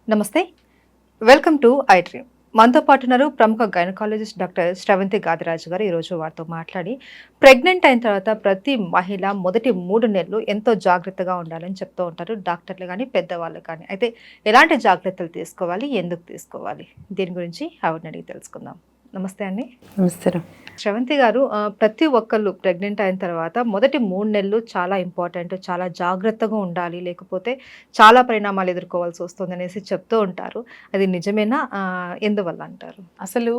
నమస్తే, welcome to I dream. మనతో పాటు ఉన్నారు ప్రముఖ గైనకాలజిస్ట్ డాక్టర్ శ్రవంతి గాదిరాజు గారు. ఈరోజు వారితో మాట్లాడి ప్రెగ్నెంట్ అయిన తర్వాత ప్రతి మహిళ మొదటి 3 నెలలు ఎంతో జాగ్రత్తగా ఉండాలని చెప్తూ ఉంటారు డాక్టర్లు కానీ పెద్దవాళ్ళు కానీ. అయితే ఎలాంటి జాగ్రత్తలు తీసుకోవాలి, ఎందుకు తీసుకోవాలి, దీని గురించి ఆవిడని అడిగి తెలుసుకుందాం. నమస్తే అండి. నమస్కారం. శ్రవంతి గారు, ప్రతి ఒక్కళ్ళు ప్రెగ్నెంట్ అయిన తర్వాత మొదటి 3 నెలలు చాలా ఇంపార్టెంట్, చాలా జాగ్రత్తగా ఉండాలి, లేకపోతే చాలా పరిణామాలు ఎదుర్కోవాల్సి వస్తుంది అనేసి చెప్తూ ఉంటారు. అది నిజమేనా? ఎందువల్ల అంటారు? అసలు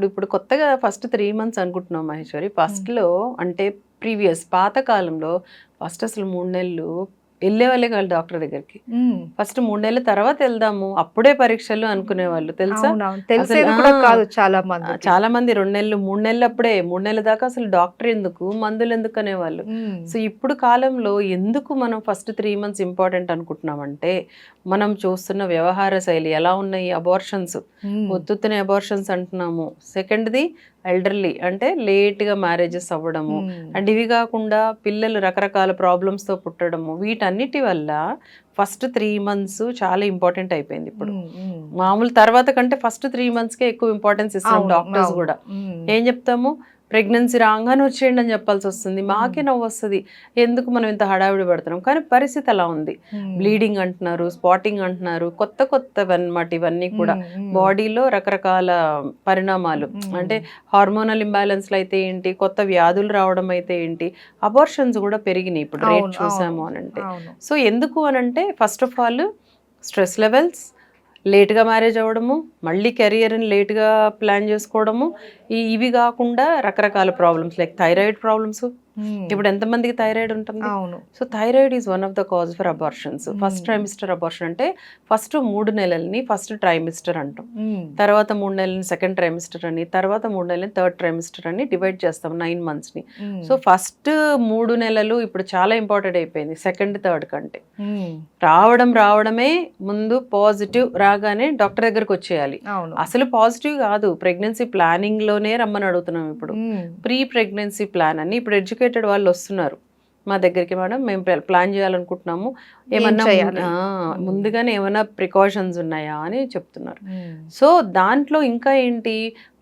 ఇప్పుడు కొత్తగా ఫస్ట్ 3 months అనుకుంటున్నాం మహేశ్వరి. ఫస్ట్లో అంటే ప్రీవియస్ పాతకాలంలో ఫస్ట్ అసలు 3 నెలలు వెళ్ళేవాళ్ళే కాదు డాక్టర్ దగ్గరికి. ఫస్ట్ 3 నెలల తర్వాత వెళ్దాము, అప్పుడే పరీక్షలు అనుకునేవాళ్ళు తెలుసా. చాలా మంది 2 నెలలు 3 నెలలు అప్పుడే 3 నెలల దాకా అసలు డాక్టర్ ఎందుకు, మందులు ఎందుకు అనేవాళ్ళు. సో ఇప్పుడు కాలంలో ఎందుకు మనం ఫస్ట్ 3 months ఇంపార్టెంట్ అనుకుంటున్నామంటే, మనం చూస్తున్న వ్యవహార శైలి ఎలా ఉన్నాయి, అబార్షన్స్, ఒత్తుత్తనే అబార్షన్స్ అంటున్నాము. సెకండ్ది ఎల్డర్లీ అంటే లేట్గా మ్యారేజెస్ అవ్వడము, అండ్ ఇవి కాకుండా పిల్లలు రకరకాల ప్రాబ్లమ్స్తో పుట్టడము, వీటన్నిటి వల్ల ఫస్ట్ 3 months చాలా ఇంపార్టెంట్ అయిపోయింది. ఇప్పుడు మామూలు తర్వాత కంటే ఫస్ట్ 3 monthsకే ఎక్కువ ఇంపార్టెన్స్ ఇస్తాం డాక్టర్స్ కూడా. ఏం చెప్తాము, ప్రెగ్నెన్సీ రాగానే వచ్చేయండి అని చెప్పాల్సి వస్తుంది. మాకే నవ్వు వస్తుంది, ఎందుకు మనం ఇంత హడావిడి పడుతున్నాం. కానీ పరిస్థితి అలా ఉంది. బ్లీడింగ్ అంటున్నారు, స్పాటింగ్ అంటున్నారు, కొత్తవి అన్నమాట ఇవన్నీ కూడా. బాడీలో రకరకాల పరిణామాలు, అంటే హార్మోనల్ ఇంబ్యాలెన్స్లు అయితే ఏంటి, కొత్త వ్యాధులు రావడం అయితే ఏంటి, అబార్షన్స్ కూడా పెరిగినాయి ఇప్పుడు రేట్ చూసాము అని అంటే. సో ఎందుకు అని అంటే, first of all stress levels, లేట్గా మ్యారేజ్ అవ్వడము, మళ్ళీ కెరియర్ని లేట్గా ప్లాన్ చేసుకోవడము, ఇవి కాకుండా రకరకాల ప్రాబ్లమ్స్ లైక్ థైరాయిడ్ ప్రాబ్లమ్స్. ఇప్పుడు ఎంతమందికి థైరాయిడ్ ఉంటుంది? So thyroid is one of the cause for abortions. First trimester abortion అంటే ఫస్ట్ 3 నెలల్ని ఫస్ట్ ట్రైమిస్టర్ అంటాం, తర్వాత 3 నెలలని సెకండ్ ట్రైమిస్టర్ అని, తర్వాత 3 నెలలని థర్డ్ ట్రైమిస్టర్ అని డివైడ్ చేస్తాం 9 monthsని. సో ఫస్ట్ 3 నెలలు ఇప్పుడు చాలా ఇంపార్టెంట్ అయిపోయింది సెకండ్ థర్డ్ కంటే. రావడమే ముందు పాజిటివ్ రాగానే డాక్టర్ దగ్గరకు వచ్చేయాలి. అసలు పాజిటివ్ కాదు, ప్రెగ్నెన్సీ ప్లానింగ్ లోనే రమ్మని అడుగుతున్నాం ఇప్పుడు. ప్రీ ప్రెగ్నెన్సీ ప్లాన్ అని ఇప్పుడు ఎడ్యుకేటెడ్ వాళ్ళు వస్తున్నారు మా దగ్గరికి, మేడం మేము ప్లాన్ చేయాలనుకుంటున్నాము, ఏమన్నా ముందుగానే ఏమైనా ప్రికాషన్స్ ఉన్నాయా అని చెప్తున్నారు. సో దాంట్లో ఇంకా ఏంటి,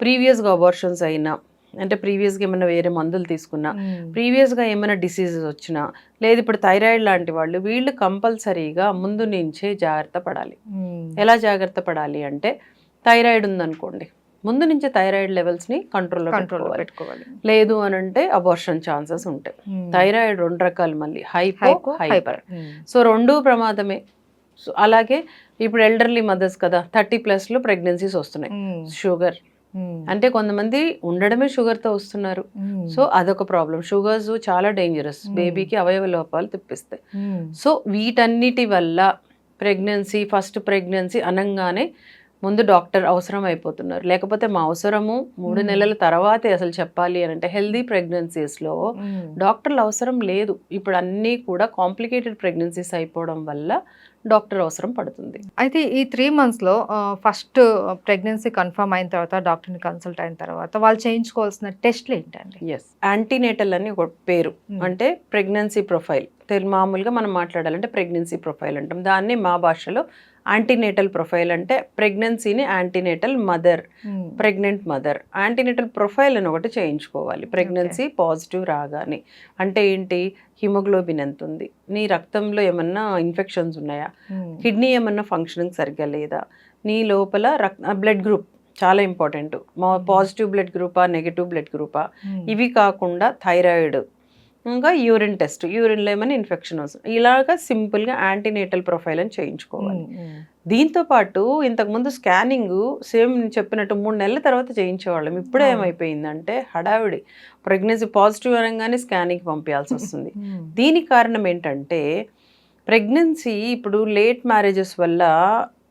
ప్రీవియస్గా అబార్షన్స్ అయినా, అంటే ప్రీవియస్గా ఏమైనా వేరే మందులు తీసుకున్నా, ప్రీవియస్గా ఏమైనా డిసీజెస్ వచ్చినా, లేదు ఇప్పుడు థైరాయిడ్ లాంటి వాళ్ళు, వీళ్ళు కంపల్సరీగా ముందు నుంచే జాగ్రత్త పడాలి. ఎలా జాగ్రత్త పడాలి అంటే, థైరాయిడ్ ఉందనుకోండి, ముందు నుంచి థైరాయిడ్ లెవెల్స్ని కంట్రోల్లో పెట్టుకోవాలి. లేదు అని అంటే అబార్షన్ ఛాన్సెస్ ఉంటాయి. థైరాయిడ్ 2 రకాలు, మళ్ళీ హైపో, హైపర్. సో 2 ప్రమాదమే. సో అలాగే ఇప్పుడు ఎల్డర్లీ మదర్స్ కదా, 30+ ప్రెగ్నెన్సీస్ వస్తున్నాయి. షుగర్ అంటే కొంతమంది ఉండడమే షుగర్తో వస్తున్నారు. సో అదొక ప్రాబ్లం. షుగర్స్ చాలా డేంజరస్, బేబీకి అవయవ లోపాలు తెప్పిస్తాయి. సో వీటన్నిటి వల్ల ప్రెగ్నెన్సీ, ఫస్ట్ ప్రెగ్నెన్సీ అనగానే ముందు డాక్టర్ అవసరం అయిపోతున్నారు. లేకపోతే మా అవసరము 3 నెలల తర్వాతే అసలు చెప్పాలి అని అంటే, హెల్దీ ప్రెగ్నెన్సీస్లో డాక్టర్లు అవసరం లేదు. ఇప్పుడు అన్నీ కూడా కాంప్లికేటెడ్ ప్రెగ్నెన్సీస్ అయిపోవడం వల్ల డాక్టర్ అవసరం పడుతుంది. అయితే ఈ 3 monthsలో ఫస్ట్ ప్రెగ్నెన్సీ కన్ఫర్మ్ అయిన తర్వాత, డాక్టర్ని కన్సల్ట్ అయిన తర్వాత వాళ్ళు చేయించుకోవాల్సిన టెస్ట్లు ఏంటండి? ఎస్, యాంటీనేటల్ అని ఒక పేరు, అంటే ప్రెగ్నెన్సీ ప్రొఫైల్. మామూలుగా మనం మాట్లాడాలంటే ప్రెగ్నెన్సీ ప్రొఫైల్ అంటాం. దాన్ని మా భాషలో యాంటీనేటల్ ప్రొఫైల్ అంటే, ప్రెగ్నెన్సీని antenatal mother, pregnant mother antenatal profile అని ఒకటి చేయించుకోవాలి ప్రెగ్నెన్సీ పాజిటివ్ రాగానే. అంటే ఏంటి, హిమోగ్లోబిన్ ఎంత ఉంది, నీ రక్తంలో ఏమన్నా ఇన్ఫెక్షన్స్ ఉన్నాయా, కిడ్నీ ఏమన్నా ఫంక్షనింగ్ సరిగ్గా లేదా, నీ లోపల బ్లడ్ గ్రూప్ చాలా ఇంపార్టెంట్, పాజిటివ్ బ్లడ్ గ్రూపా, నెగిటివ్ బ్లడ్ గ్రూపా, ఇవి కాకుండా థైరాయిడ్, ఇంకా యూరిన్ టెస్ట్, యూరిన్లో ఏమైనా ఇన్ఫెక్షన్ వస్తుంది, ఇలాగా సింపుల్గా యాంటీనేటల్ ప్రొఫైల్ అని చేయించుకోవాలి. దీంతో పాటు ఇంతకుముందు స్కానింగ్ సేమ్ చెప్పినట్టు 3 నెలల తర్వాత చేయించేవాళ్ళం. ఇప్పుడు ఏమైపోయిందంటే హడావిడి, ప్రెగ్నెన్సీ పాజిటివ్ అనగానే స్కానింగ్ పంపించాల్సి వస్తుంది. దీనికి కారణం ఏంటంటే, ప్రెగ్నెన్సీ ఇప్పుడు లేట్ మ్యారేజెస్ వల్ల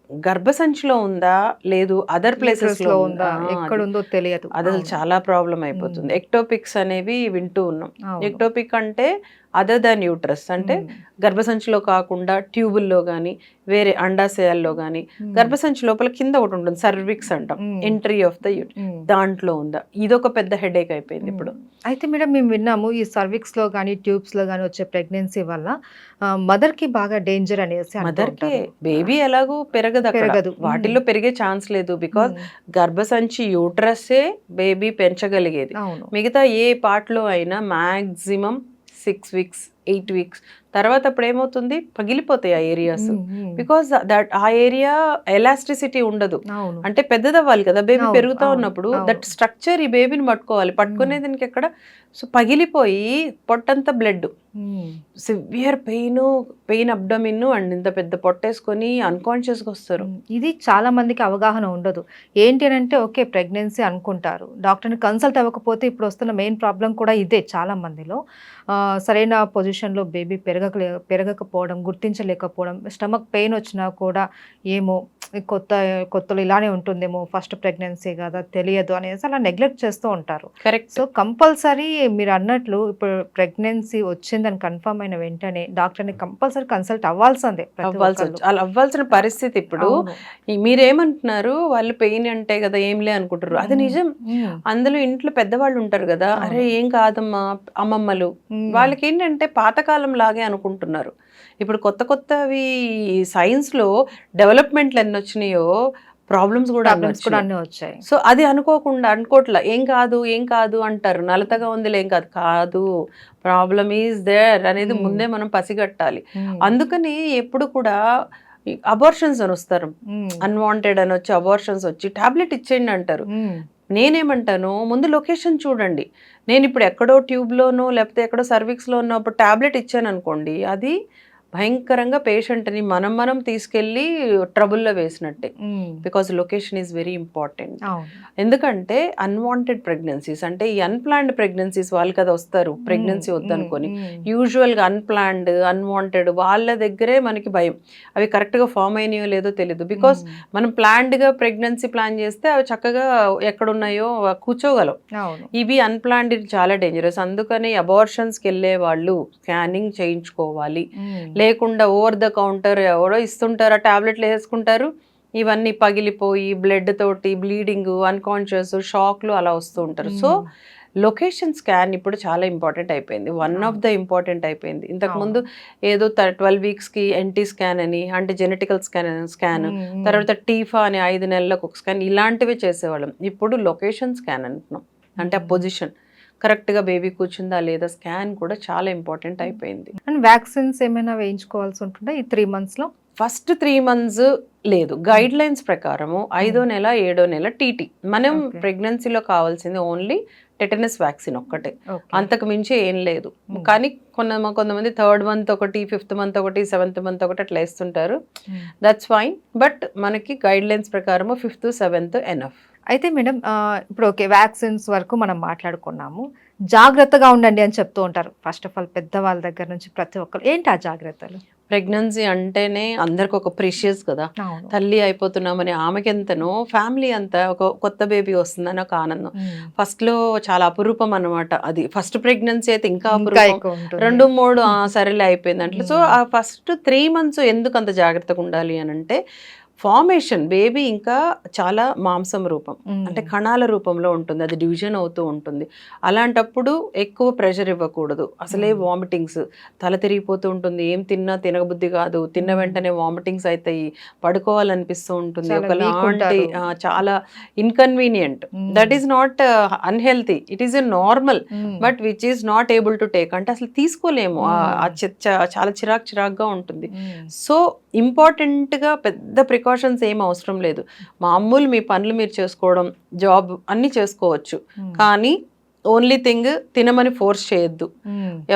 గర్భసంచిలో ఉందా, లేదు అదర్ ప్లేసెస్ లో ఉందా, ఎక్కడ ఉందో తెలియదు. అది చాలా ప్రాబ్లం అయిపోతుంది. ఎక్టోపిక్స్ అనేవి వింటూ ఉన్నాం. ఎక్టోపిక్ అంటే అదర్ దాన్ యూట్రస్, అంటే గర్భసంచిలో కాకుండా ట్యూబుల్లో కానీ వేరే అండాశయాల్లో కానీ గర్భసంచి లోపల కింద ఒకటి ఉంటుంది, సర్విక్స్ అంటాం, ఎంట్రీ ఆఫ్ ద దాంట్లో ఉందా, ఇదొక పెద్ద హెడేక్ అయిపోయింది ఇప్పుడు. అయితే మేడం మేము విన్నాము ఈ సర్విక్స్ లో కానీ ట్యూబ్స్ లో కానీ వచ్చే ప్రెగ్నెన్సీ వల్ల మదర్ కి బాగా డేంజర్ అనేసి మదర్కి బేబీ ఎలాగో పెరగదు అక్కడ, పెరగదు. వాటిల్లో పెరిగే ఛాన్స్ లేదు, బికాజ్ గర్భసంచి యూట్రస్సే బేబీ పెంచగలిగేది. అవును. మిగతా ఏ పార్ట్లో అయినా మ్యాక్సిమం 6 weeks 8 weeks తర్వాత అప్పుడు ఏమవుతుంది, పగిలిపోతాయి ఆ ఏరియాస్, బికాస్ దట్ ఆ ఏరియా ఎలాస్టిసిటీ ఉండదు, అవును. అంటే పెద్దదవ్వాలి కదా బేబీ అవును, పెరుగుతా అవును, ఉన్నప్పుడు, అవును. దట్ స్ట్రక్చర్ ఈ బేబీని పట్టుకోవాలి, పట్టుకునే దీనికి ఎక్కడ, సో పగిలిపోయి పొట్టంతా blood, severe pain abdomen and ఇంత పెద్ద పొట్టేసుకొని అన్కాన్షియస్గా వస్తారు. ఇది చాలా మందికి అవగాహన ఉండదు. ఏంటి అని అంటే ఓకే ప్రెగ్నెన్సీ అనుకుంటారు, డాక్టర్ని కన్సల్ట్ అవ్వకపోతే ఇప్పుడు వస్తున్న మెయిన్ ప్రాబ్లం కూడా ఇదే చాలా మందిలో. సరైన పొజిషన్లో బేబీ పెరగకపోవడం, గుర్తించలేకపోవడం, స్టమక్ పెయిన్ వచ్చినా కూడా ఏమో కొత్తలో ఇలానే ఉంటుందేమో, ఫస్ట్ ప్రెగ్నెన్సీ కదా తెలియదు అనేసి అలా నెగ్లెక్ట్ చేస్తూ ఉంటారు. కరెక్ట్. సో కంపల్సరీ మీరు అన్నట్లు ఇప్పుడు ప్రెగ్నెన్సీ వచ్చిందని కన్ఫర్మ్ అయిన వెంటనే డాక్టర్ని కంపల్సరీ కన్సల్ట్ అవ్వాల్సిందే. అలా అవ్వాల్సిన పరిస్థితి ఇప్పుడు. మీరేమంటున్నారు, వాళ్ళు పెయిన్ అంటే కదా ఏంలే అనుకుంటారు, అది నిజం. అందులో ఇంట్లో పెద్దవాళ్ళు ఉంటారు కదా, అరే ఏం కాదమ్మా, అమ్మమ్మలు, వాళ్ళకి ఏంటంటే పాతకాలం లాగే అనుకుంటున్నారు. ఇప్పుడు కొత్తవి సైన్స్లో డెవలప్మెంట్లు ఎన్ని వచ్చినాయో ప్రాబ్లమ్స్ కూడా అన్నీ వచ్చాయి. సో అది అనుకోవట్లా, ఏం కాదు అంటారు, నలతగా ఉందిలే ఏం కాదు, ప్రాబ్లమ్ ఈజ్ దేర్ అనేది ముందే మనం పసిగట్టాలి. అందుకని ఎప్పుడు కూడా అబార్షన్స్ అని వస్తారు, అన్వాంటెడ్ అని వచ్చి అబార్షన్స్ వచ్చి టాబ్లెట్ ఇచ్చేయండి అంటారు. నేనేమంటాను, ముందు లొకేషన్ చూడండి. నేను ఇప్పుడు ఎక్కడో ట్యూబ్లోనో లేకపోతే ఎక్కడో సర్విక్స్లో ఉన్నప్పుడు టాబ్లెట్ ఇచ్చాను అనుకోండి, అది భయంకరంగా పేషెంట్ని మనం తీసుకెళ్ళి ట్రబుల్లో వేసినట్టే, because location is very important. ఎందుకంటే అన్వాంటెడ్ ప్రెగ్నెన్సీస్ అంటే ఈ అన్ప్లాన్డ్ ప్రెగ్నెన్సీస్ వాళ్ళు కదా వస్తారు ప్రెగ్నెన్సీ వద్దనుకొని, యూజువల్గా అన్ప్లాన్డ్ అన్వాంటెడ్ వాళ్ళ దగ్గరే మనకి భయం, అవి కరెక్ట్గా ఫామ్ అయినాయో లేదో తెలియదు, బికాస్ మనం ప్లాన్డ్గా ప్రెగ్నెన్సీ ప్లాన్ చేస్తే అవి చక్కగా ఎక్కడున్నాయో కూర్చోగలం. ఇవి అన్ప్లాన్డ్ చాలా డేంజరస్. అందుకని అబార్షన్స్కి వెళ్ళే వాళ్ళు స్కానింగ్ చేయించుకోవాలి, లేకుండా ఓవర్ ద కౌంటర్ ఎవరో ఇస్తుంటారు, ఆ టాబ్లెట్లు వేసుకుంటారు, ఇవన్నీ పగిలిపోయి బ్లడ్ తోటి బ్లీడింగ్, అన్కాన్షియస్, షాక్లు అలా వస్తూ ఉంటారు. సో లొకేషన్ స్కాన్ ఇప్పుడు చాలా ఇంపార్టెంట్ అయిపోయింది, వన్ ఆఫ్ ద ఇంపార్టెంట్ అయిపోయింది. ఇంతకుముందు ఏదో 12 weeksకి ఎన్టీ స్కాన్ అని, అంటే జెనెటికల్ స్కాన్, తర్వాత టీఫా అని 5 నెలలకు ఒక స్కాన్, ఇలాంటివి చేసేవాళ్ళం. ఇప్పుడు లొకేషన్ స్కాన్ అంటున్నాం, అంటే ఆ పొజిషన్ కరెక్ట్గా బేబీ కూర్చుందా లేదా స్కాన్ కూడా చాలా ఇంపార్టెంట్ అయిపోయింది. అండ్ వ్యాక్సిన్స్ ఏమైనా వేయించుకోవాల్సి ఉంటుందా ఈ 3 monthsలో? ఫస్ట్ 3 months లేదు, గైడ్ లైన్స్ ప్రకారము 5వ నెల 7వ నెల టీటీ. మనం ప్రెగ్నెన్సీలో కావాల్సింది ఓన్లీ టెటనస్ వ్యాక్సిన్ ఒక్కటే, అంతకు మించి ఏం లేదు. కానీ కొంతమంది 3rd month ఒకటి, 5th month ఒకటి, 7th month ఒకటి అట్లా వేస్తుంటారు, దట్స్ ఫైన్. బట్ మనకి గైడ్ లైన్స్ ప్రకారము 5th 7th ఎనఫ్. అయితే మేడం ఇప్పుడు ఓకే వ్యాక్సిన్స్ వరకు మనం మాట్లాడుకున్నాము, జాగ్రత్తగా ఉండండి అని చెప్తూ ఉంటారు ఫస్ట్ ఆఫ్ ఆల్ పెద్దవాళ్ళ దగ్గర నుంచి ప్రతి ఒక్కరు. ఏంటి ఆ జాగ్రత్తలు? ప్రెగ్నెన్సీ అంటేనే అందరికి ఒక ప్రీషియస్ కదా, తల్లి అయిపోతున్నామని ఆమెకి ఎంతనో, ఫ్యామిలీ అంతా ఒక కొత్త బేబీ వస్తుందని ఒక ఆనందం. ఫస్ట్లో చాలా అపురూపం అనమాట, అది ఫస్ట్ ప్రెగ్నెన్సీ అయితే ఇంకా అపురూపం, 2-3 సరేలే అయిపోయింది అంటే. సో ఆ ఫస్ట్ 3 months ఎందుకు అంత జాగ్రత్తగా ఉండాలి అని అంటే, ఫార్మేషన్ బేబీ ఇంకా చాలా మాంసం రూపం, అంటే కణాల రూపంలో ఉంటుంది, అది డివిజన్ అవుతూ ఉంటుంది. అలాంటప్పుడు ఎక్కువ ప్రెషర్ ఇవ్వకూడదు, అసలే వామిటింగ్స్, తల తిరిగిపోతూ ఉంటుంది, ఏం తినబుద్ధి కాదు, తిన్న వెంటనే వామిటింగ్స్ అవుతాయి, పడుకోవాలనిపిస్తూ ఉంటుంది, ఒకలాంటి చాలా inconvenient. That is not unhealthy, it is a normal, but which is not able to take, అంటే అసలు తీసుకోలేము, చాలా చిరాక్గా ఉంటుంది. సో ఇంపార్టెంట్గా పెద్ద ప్రికాషన్స్ ఏం అవసరం లేదు, మామూలు మీ పనులు మీరు చేసుకోవడం, జాబ్ అన్నీ చేసుకోవచ్చు, కానీ ఓన్లీ థింగ్ తినమని ఫోర్స్ చేయొద్దు,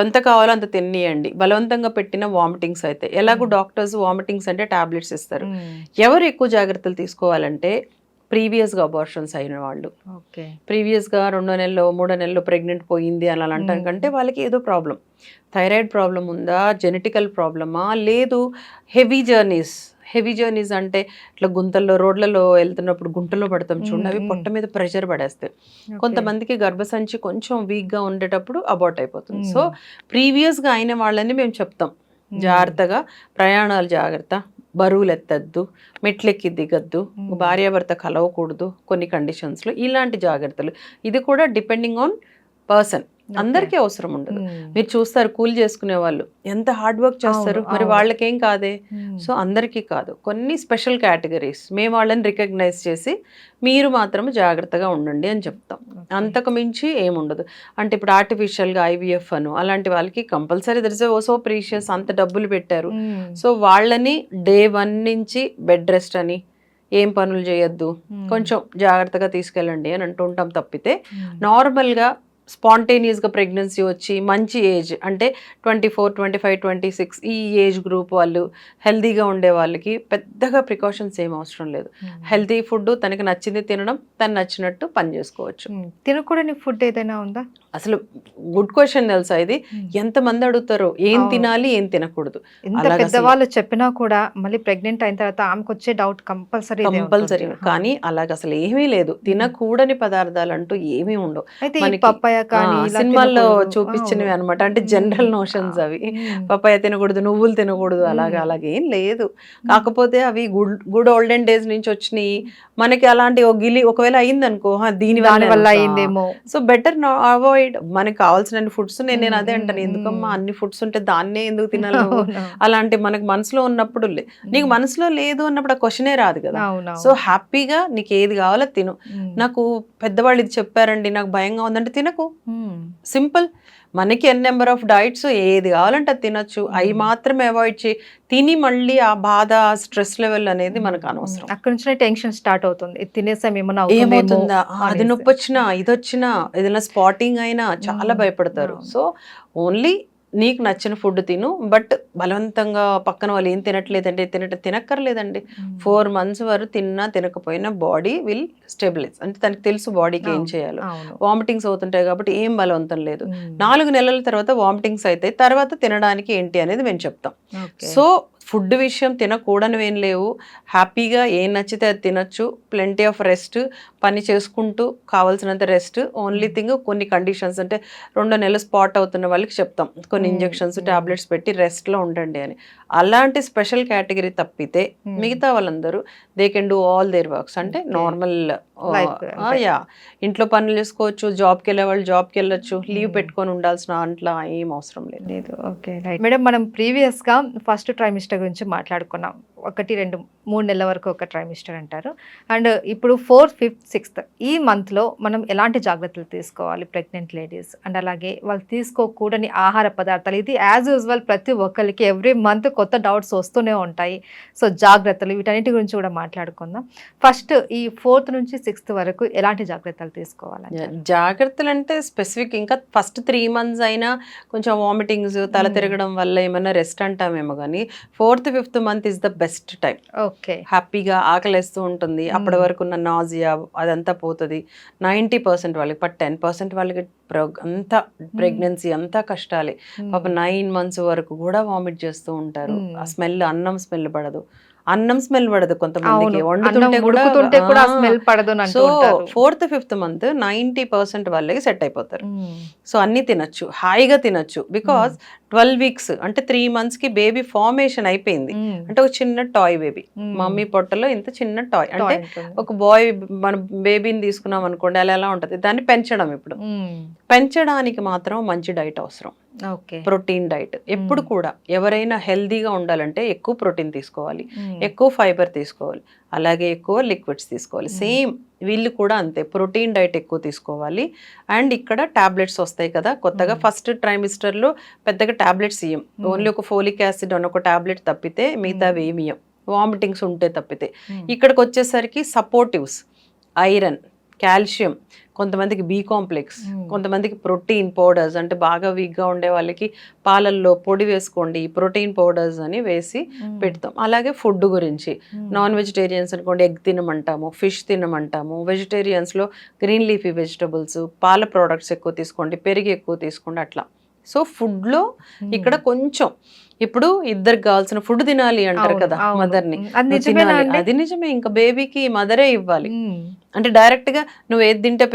ఎంత కావాలో అంత తినియండి. బలవంతంగా పెట్టిన వామిటింగ్స్ అయితే ఎలాగో డాక్టర్స్ వామిటింగ్స్ అంటే టాబ్లెట్స్ ఇస్తారు. ఎవరు ఎక్కువ జాగ్రత్తలు తీసుకోవాలంటే ప్రీవియస్గా అబార్షన్స్ అయిన వాళ్ళు, ప్రీవియస్గా 2వ నెలలో 3వ నెలలో ప్రెగ్నెంట్ పోయింది అని అలా అంటాం కంటే, వాళ్ళకి ఏదో ప్రాబ్లం, థైరాయిడ్ ప్రాబ్లం ఉందా, జెనెటికల్ ప్రాబ్లమా, లేదు హెవీ జర్నీస్, హెవీ జర్నీస్ అంటే ఇట్లా గుంతల్లో రోడ్లలో వెళ్తున్నప్పుడు గుంటలో పడతాం చూడండి, అవి మ్మ్. పొట్ట మీద ప్రెషర్ పడేస్తాయి. Okay. కొంతమందికి గర్భసంచి కొంచెం వీక్గా ఉండేటప్పుడు అబార్ట్ అయిపోతుంది. మ్మ్. సో ప్రీవియస్గా అయిన వాళ్ళని మేము చెప్తాం మ్మ్. జాగ్రత్తగా ప్రయాణాలు జాగ్రత్త, బరువులు ఎత్తద్దు, మెట్లెక్కి దిగద్దు, మ్మ్. భార్యాభర్త కలవకూడదు కొన్ని కండిషన్స్లో, ఇలాంటి జాగ్రత్తలు. ఇది కూడా డిపెండింగ్ ఆన్ పర్సన్, Okay. అందరికీ అవసరం ఉండదు. మ్మ్. మీరు చూస్తారు కూలి చేసుకునే వాళ్ళు ఎంత హార్డ్ వర్క్ చేస్తారు, అవును, మరి అవును. వాళ్ళకేం కాదే. మ్మ్. సో అందరికీ కాదు, కొన్ని స్పెషల్ కేటగిరీస్ మేము వాళ్ళని రికగ్నైజ్ చేసి మీరు మాత్రం జాగ్రత్తగా ఉండండి అని చెప్తాం. Okay. అంతకు మించి ఏముండదు. అంటే ఇప్పుడు ఆర్టిఫిషియల్గా ఐవీఎఫ్ అను అలాంటి వాళ్ళకి compulsory there is so precious, అంత డబ్బులు పెట్టారు. మ్మ్. సో వాళ్ళని డే 1 నుంచి బెడ్ రెస్ట్ అని, ఏం పనులు చేయొద్దు, మ్మ్. కొంచెం జాగ్రత్తగా తీసుకెళ్ళండి అని అంటూ ఉంటాం తప్పితే మ్మ్. నార్మల్గా స్పాంటేనియస్గా ప్రెగ్నెన్సీ వచ్చి మంచి ఏజ్ అంటే 24, 25, 26 ఈ ఏజ్ గ్రూప్ వాళ్ళు హెల్తీగా ఉండే వాళ్ళకి పెద్దగా ప్రికాషన్స్ ఏం అవసరం లేదు. మ్మ్. హెల్తీ ఫుడ్ తనకి నచ్చింది తినడం, తను నచ్చినట్టు పని చేసుకోవచ్చు. మ్మ్. తినకూడని ఫుడ్ ఏదైనా ఉందా? అసలు గుడ్ క్వశ్చన్ తెలుసా ఇది, మ్మ్. ఎంతమంది అడుగుతారో ఏం అవును. తినాలి ఏం తినకూడదు. ఎంత అలాగ అసలు పెద్దవాళ్ళు చెప్పినా కూడా మళ్ళీ ప్రెగ్నెంట్ అయిన తర్వాత ఆమెకు వచ్చే డౌట్ కంపల్సరీ కంపల్సరీ. కానీ అలాగ అసలు ఏమీ లేదు, తినకూడని పదార్థాలు అంటూ ఏమీ ఉండవు. అయితే ఈ మనకి పప్పాయ కానీ ఇలా సినిమాల్లో తినకూడదు. చూపించినవి అవును. అనమాట, అంటే మ్మ్. జనరల్ నోషన్స్ అవి. మ్మ్. పప్పాయ తినకూడదు, నువ్వులు తినకూడదు, అలాగే మ్మ్. అలాగేం లేదు. కాకపోతే అవి గుడ్ ఓల్డెన్ డేస్ నుంచి వచ్చినాయి. మనకి అలాంటి ఒక గిలి ఒకవేళ అయిందనుకో, దీని దాని వల్ల అయిందేమో. So better avoid. మనకి కావాల్సిన ఫుడ్స్ నేను అదే మ్మ్. అంటాను, ఎందుకమ్మా మ్మ్. అన్ని ఫుడ్స్ ఉంటే దాన్నే ఎందుకు తినాలి నువ్వు? అవును. అలాంటి మనకి మనసులో ఉన్నప్పుడు నీకు మ్మ్. మనసులో లేదు అన్నప్పుడు ఆ క్వశ్చనే రాదు కదా. అవునవును. సో హ్యాపీగా నీకు ఏది కావాలో తిను. మ్మ్. నాకు పెద్దవాళ్ళు ఇది చెప్పారండి నాకు భయంగా ఉందంటే తినకు, మ్మ్. సింపుల్. మనకి ఎన్ నెంబర్ ఆఫ్ డైట్స్, ఏది కావాలంటే అది తినొచ్చు. అవి మాత్రమే అవాయిడ్ చేయి. తిని మళ్ళీ ఆ బాధ, స్ట్రెస్ లెవెల్ అనేది మనకు అనవసరం. అక్కడ నుంచి టెన్షన్ స్టార్ట్ అవుతుంది, ఇది తినేసాం ఏమన్నా అవుతుందేమో ఏమవుతుందా, అది అనేసి. నొప్పి వచ్చినా ఇది వచ్చినా ఏదైనా స్పాటింగ్ అయినా చాలా భయపడతారు. అవును. సో ఓన్లీ నీకు నచ్చిన ఫుడ్ తిను, బట్ బలవంతంగా పక్కన వాళ్ళు ఏం తినట్లేదంటే తినక్కర్లేదండి. 4 months వరకు తిన్నా తినకపోయినా బాడీ విల్ స్టెబిలైజ్, అంటే తనకి తెలుసు బాడీకి ఏం చేయాలో. అవును. వామిటింగ్స్ అవుతుంటాయి కాబట్టి ఏం బలవంతం లేదు. మ్మ్. 4 నెలల తర్వాత వామిటింగ్స్ అయితే తర్వాత తినడానికి ఏంటి అనేది మేము చెప్తాం. ఓకే. సో ఫుడ్ విషయం తినకూడనివి ఏం లేవు, హ్యాపీగా ఏం నచ్చితే అది తినొచ్చు. ప్లెంటీ ఆఫ్ రెస్ట్, పని చేసుకుంటూ కావాల్సినంత రెస్ట్. ఓన్లీ థింగ్ కొన్ని కండిషన్స్, అంటే 2 నెలలు స్పాట్ అవుతున్న వాళ్ళకి చెప్తాం కొన్ని ఇంజెక్షన్స్ టాబ్లెట్స్ పెట్టి రెస్ట్లో ఉండండి అని. అలాంటి స్పెషల్ కేటగిరీ తప్పితే మిగతా వాళ్ళందరూ they can do all there works, అంటే నార్మల్ Life, అంతే. యా ఇంట్లో పనులు చేసుకోవచ్చు, జాబ్కి వెళ్ళే వాళ్ళు జాబ్కి వెళ్ళొచ్చు, లీవ్ పెట్టుకొని ఉండాల్సిన అట్లా ఏం అవసరం లేదు. లేదు. Okay, right madam. మనం ప్రీవియస్గా ఫస్ట్ ట్రైమిస్టర్ గురించి మాట్లాడుకున్నాం. 1, 2, 3 నెలల వరకు ఒక ట్రైమిస్టర్ అంటారు. అండ్ ఇప్పుడు 4th, 5th, 6th ఈ మంత్లో మనం ఎలాంటి జాగ్రత్తలు తీసుకోవాలి ప్రెగ్నెంట్ లేడీస్? అండ్ అలాగే వాళ్ళు తీసుకోకూడని ఆహార పదార్థాలు, ఇది యాజ్ యూజువల్ ప్రతి ఒక్కరికి ఎవ్రీ మంత్ కొత్త డౌట్స్ వస్తూనే ఉంటాయి. సో జాగ్రత్తలు వీటన్నిటి గురించి కూడా మాట్లాడుకుందాం. ఫస్ట్ ఈ 4th నుంచి 6th వరకు ఎలాంటి జాగ్రత్తలు తీసుకోవాలి? జాగ్రత్తలు అంటే స్పెసిఫిక్, ఇంకా ఫస్ట్ 3 months అయినా కొంచెం వామిటింగ్స్, తల తిరగడం వల్ల ఏమైనా రెస్ట్ అంటామేమో, కానీ 4th, 5th month is the best time. Okay. హ్యాపీగా ఆకలేస్తూ ఉంటుంది, అప్పటి వరకు ఉన్న నాజియా అదంతా పోతుంది 90% వాళ్ళకి. బట్ 10% వాళ్ళకి అంతా ప్రెగ్నెన్సీ అంతా కష్టాలే. పాప 9 months వరకు కూడా వామిట్ చేస్తూ ఉంటారు. ఆ స్మెల్, అన్నం స్మెల్ పడదు, అన్నం స్మెల్ పడదు కొంతమందికి, వండుతుంటే కూడా స్మెల్ పడదు. సో 4th, 5th month 90% వాళ్ళకి సెట్ అయిపోతారు. సో అన్ని తినచ్చు, హాయిగా తినచ్చు. బికాస్ 12 weeks అంటే 3 months కి బేబీ ఫార్మేషన్ అయిపోయింది. అంటే ఒక చిన్న టాయ్ బేబీ, మమ్మీ పొట్టలో ఇంత చిన్న టాయ్, అంటే ఒక బాయ్ మన బేబీని తీసుకున్నాం అనుకోండి, అలా ఎలా ఉంటుంది, దాన్ని పెంచడం. ఇప్పుడు పెంచడానికి మాత్రం మంచి డైట్ అవసరం, ప్రోటీన్ డైట్. ఎప్పుడు కూడా ఎవరైనా హెల్దీగా ఉండాలంటే ఎక్కువ ప్రోటీన్ తీసుకోవాలి, ఎక్కువ ఫైబర్ తీసుకోవాలి, అలాగే ఎక్కువ లిక్విడ్స్ తీసుకోవాలి. సేమ్ వీళ్ళు కూడా అంతే, ప్రోటీన్ డైట్ ఎక్కువ తీసుకోవాలి. అండ్ ఇక్కడ టాబ్లెట్స్ వస్తాయి కదా కొత్తగా, ఫస్ట్ ట్రైమిస్టర్లో పెద్దగా టాబ్లెట్స్ ఇయ్యం, ఓన్లీ ఒక ఫోలిక్ యాసిడ్ అని ఒక టాబ్లెట్ తప్పితే మిగతా ఏమి ఇయ్యం, వామిటింగ్స్ ఉంటే తప్పితే. ఇక్కడికి వచ్చేసరికి సపోర్టివ్స్, ఐరన్, కాల్షియం, కొంతమందికి బి కాంప్లెక్స్, కొంతమందికి ప్రోటీన్ పౌడర్స్, అంటే బాగా వీక్గా ఉండే వాళ్ళకి పాలల్లో పొడి వేసుకోండి ప్రోటీన్ పౌడర్స్ అని వేసి పెడతాం. అలాగే ఫుడ్ గురించి, నాన్ వెజిటేరియన్స్ అనుకోండి ఎగ్ తినమంటాము, ఫిష్ తినమంటాము. వెజిటేరియన్స్లో గ్రీన్ లీఫీ వెజిటబుల్స్, పాల ప్రోడక్ట్స్ ఎక్కువ తీసుకోండి, పెరుగు ఎక్కువ తీసుకోండి, అట్లా. సో ఫుడ్లో ఇక్కడ కొంచెం ఇప్పుడు ఇద్దరికి కావాల్సిన ఫుడ్ తినాలి అంటారు అవును, కదా అవును. మదర్ని, అది నువ్వు నిజమేనా తినాలి. అండి? అది నిజమే, ఇంకా బేబీకి మదరే ఇవ్వాలి. ఉమ్. అంటే డైరెక్ట్ గా నువ్వు ఏది తింటే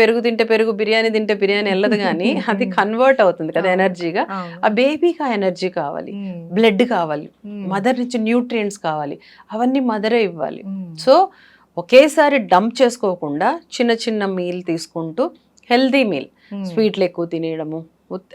పెరుగు బిర్యానీ తింటే బిర్యానీ వెళ్ళదు కానీ అది కన్వర్ట్ అవుతుంది కదా అవును, ఎనర్జీగా. అవును. ఆ బేబీకి ఆ ఎనర్జీ కావాలి, ఉమ్. బ్లడ్ కావాలి, ఉమ్. మదర్ నుంచి న్యూట్రియంట్స్ కావాలి, అవన్నీ మదరే ఇవ్వాలి. ఉమ్. సో ఒకేసారి డంప్ చేసుకోకుండా చిన్న చిన్న మీల్ తీసుకుంటూ హెల్దీ మీల్, ఉమ్. స్వీట్లు ఎక్కువ తినేయడము,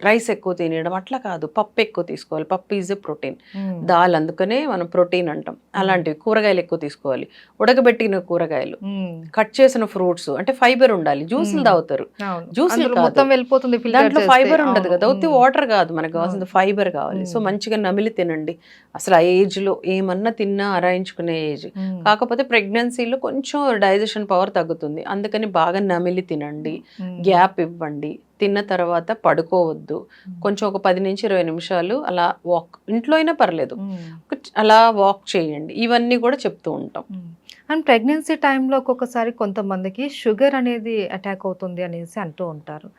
రైస్ ఎక్కువ తినేయడం అట్లా కాదు, పప్పు ఎక్కువ తీసుకోవాలి. పప్పు ఈజ్ ఎ ప్రోటీన్, ఉమ్. దాల్ అందుకనే మనం ప్రోటీన్ అంటాం. అలాంటివి కూరగాయలు ఎక్కువ తీసుకోవాలి, ఉడకబెట్టిన కూరగాయలు, ఉమ్. కట్ చేసిన ఫ్రూట్స్, అంటే ఫైబర్ ఉండాలి. జ్యూసులు తాగుతారు, అవును. జ్యూసులు అందులో కాదు, మొత్తం వెళ్ళిపోతుంది ఫిల్టర్ దాంట్లో చేస్తే. ఫైబర్ ఉండదు అవును. కదా, ఉత్తి వాటర్ కాదు, మనకు కావాల్సింది అవును. ఫైబర్ కావాలి. సో మంచిగా నమిలి తినండి. అసలు ఆ ఏజ్ లో ఏమన్నా తిన్నా అరాయించుకునే ఏజ్. కాకపోతే ప్రెగ్నెన్సీలో కొంచెం డైజెషన్ పవర్ తగ్గుతుంది, అందుకని బాగా నమిలి తినండి, గ్యాప్ ఇవ్వండి, తిన్న తర్వాత పడుకోవద్దు, కొంచెం ఒక 10 నుంచి 20 నిమిషాలు అలా వాక్, ఇంట్లో అయినా పర్లేదు, అలా వాక్ చేయండి. ఇవన్నీ కూడా చెప్తూ ఉంటాం. అండ్ ప్రెగ్నెన్సీ టైంలో ఒక్కొక్కసారి కొంతమందికి షుగర్ అనేది అటాక్ అవుతుంది అనేసి అంటూ ఉంటారు.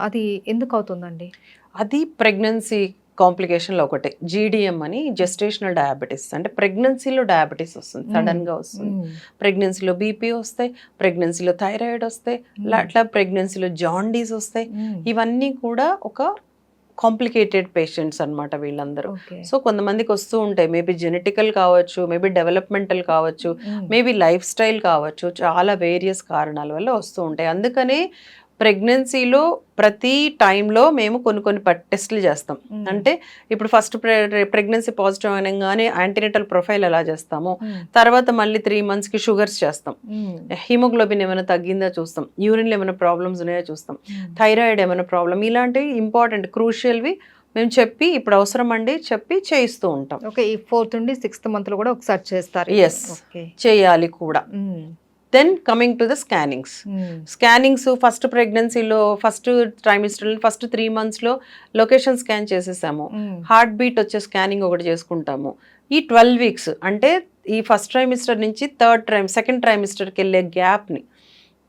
అది ఎందుకు అవుతుందండి? అది ప్రెగ్నెన్సీ కాంప్లికేషన్లో ఒకటి, జీడిఎం అని, జెస్టేషనల్ డయాబెటీస్. అంటే ప్రెగ్నెన్సీలో డయాబెటీస్ వస్తుంది, సడన్గా వస్తుంది. ప్రెగ్నెన్సీలో బీపీ వస్తాయి, ప్రెగ్నెన్సీలో థైరాయిడ్ వస్తాయి, అట్లా ప్రెగ్నెన్సీలో జాండీస్ వస్తాయి. ఇవన్నీ కూడా ఒక కాంప్లికేటెడ్ పేషెంట్స్ అన్నమాట వీళ్ళందరూ. సో కొంతమందికి వస్తూ ఉంటాయి, మేబీ జెనెటికల్ కావచ్చు, మేబీ డెవలప్మెంటల్ కావచ్చు, మేబీ లైఫ్ స్టైల్ కావచ్చు, చాలా వేరియస్ కారణాల వల్ల వస్తూ ఉంటాయి. అందుకనే ప్రెగ్నెన్సీలో ప్రతి టైంలో మేము కొన్ని టెస్టులు చేస్తాం. అంటే ఇప్పుడు ఫస్ట్ ప్రెగ్నెన్సీ పాజిటివ్ అనగానే యాంటీనేటల్ ప్రొఫైల్ ఎలా చేస్తామో, తర్వాత మళ్ళీ 3 monthsకి షుగర్స్ చేస్తాం, హిమోగ్లోబిన్ ఏమైనా తగ్గిందా చూస్తాం, యూరిన్లో ఏమైనా ప్రాబ్లమ్స్ ఉన్నాయో చూస్తాం, థైరాయిడ్ ఏమైనా ప్రాబ్లం, ఇలాంటివి ఇంపార్టెంట్ క్రూషియల్వి మేము చెప్పి ఇప్పుడు అవసరం అండి చెప్పి చేయిస్తూ ఉంటాం. ఓకే, ఈ 4th నుండి 6th మంత్లో కూడా ఒకసారి చేస్తారు? ఎస్, చేయాలి కూడా. Then coming to the scannings first ప్రెగ్నెన్సీలో ఫస్ట్ ట్రైమిస్టర్లో ఫస్ట్ 3 monthsలో లొకేషన్ స్కాన్ చేసేసాము, హార్ట్ బీట్ వచ్చే స్కానింగ్ ఒకటి చేసుకుంటాము. ఈ 12 weeks అంటే ఈ ఫస్ట్ ట్రైమిస్టర్ నుంచి సెకండ్ ట్రైమిస్టర్కి వెళ్ళే గ్యాప్ని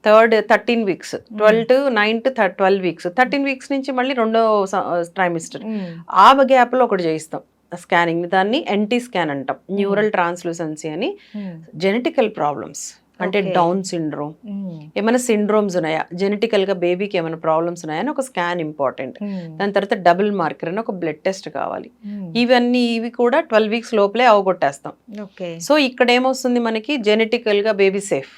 13 weeks, 12 to 9 to 12 weeks, 13 weeks నుంచి మళ్ళీ రెండో ట్రైమిస్టర్, ఆ గ్యాప్లో ఒకటి చేయిస్తాం స్కానింగ్. దాన్ని ఎన్టీ స్కాన్ అంటాం, న్యూరల్ ట్రాన్స్లూసెన్సీ అని. జెనెటికల్ ప్రాబ్లమ్స్ అంటే డౌన్ సిండ్రోమ్, ఏమైనా సిండ్రోమ్స్ ఉన్నాయా, జెనెటికల్ గా బేబీకి ఏమైనా ప్రాబ్లమ్స్ ఉన్నాయా అని ఒక స్కాన్ ఇంపార్టెంట్. దాని తర్వాత డబుల్ మార్కర్ అని ఒక బ్లడ్ టెస్ట్ కావాలి. ఇవి కూడా 12 weeks లోపలే అవగొట్టేస్తాం. సో ఇక్కడ ఏమొస్తుంది మనకి, జెనెటికల్ గా బేబీ సేఫ్.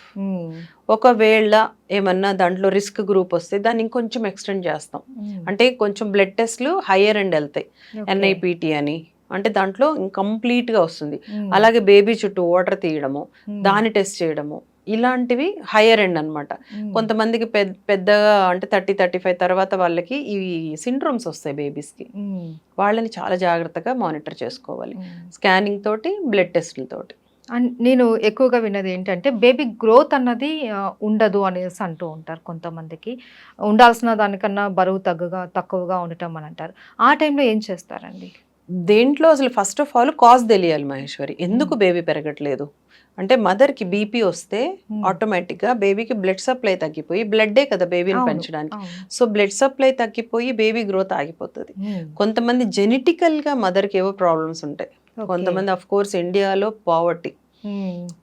ఒకవేళ ఏమన్నా దాంట్లో రిస్క్ గ్రూప్ వస్తే దాన్ని ఇంకొంచెం ఎక్స్టెండ్ చేస్తాం. అంటే కొంచెం బ్లడ్ టెస్ట్లు హయ్యర్ ఎండ్ వెళ్తాయి, ఎన్ఐపిటి అని, అంటే దాంట్లో కంప్లీట్గా వస్తుంది. అలాగే బేబీ చుట్టూ వాటర్ తీయడము, దాన్ని టెస్ట్ చేయడము, ఇలాంటివి హయ్యర్ ఎండ్ అనమాట. కొంతమందికి పెద్దగా అంటే 30-35 తర్వాత వాళ్ళకి ఈ సిండ్రోమ్స్ వస్తాయి బేబీస్కి, వాళ్ళని చాలా జాగ్రత్తగా మానిటర్ చేసుకోవాలి స్కానింగ్ తోటి, బ్లడ్ టెస్ట్లతోటి. అండ్ నేను ఎక్కువగా విన్నది ఏంటంటే బేబీ గ్రోత్ అన్నది ఉండదు అనేసి అంటూ ఉంటారు. కొంతమందికి ఉండాల్సిన దానికన్నా బరువు తక్కువగా ఉండటం అని అంటారు. ఆ టైంలో ఏం చేస్తారండి? దేంట్లో అసలు ఫస్ట్ ఆఫ్ ఆల్ కాజ్ తెలియాలి మహేశ్వరి, ఎందుకు బేబీ పెరగట్లేదు అంటే మదర్కి బీపీ వస్తే ఆటోమేటిక్గా బేబీకి బ్లడ్ సప్లై తగ్గిపోయి, బ్లడ్డే కదా బేబీని పెంచడానికి, సో బ్లడ్ సప్లై తగ్గిపోయి బేబీ గ్రోత్ ఆగిపోతుంది. కొంతమంది జెనెటికల్గా మదర్కి ఏవో ప్రాబ్లమ్స్ ఉంటాయి, కొంతమంది అఫ్ కోర్స్ ఇండియాలో పావర్టీ,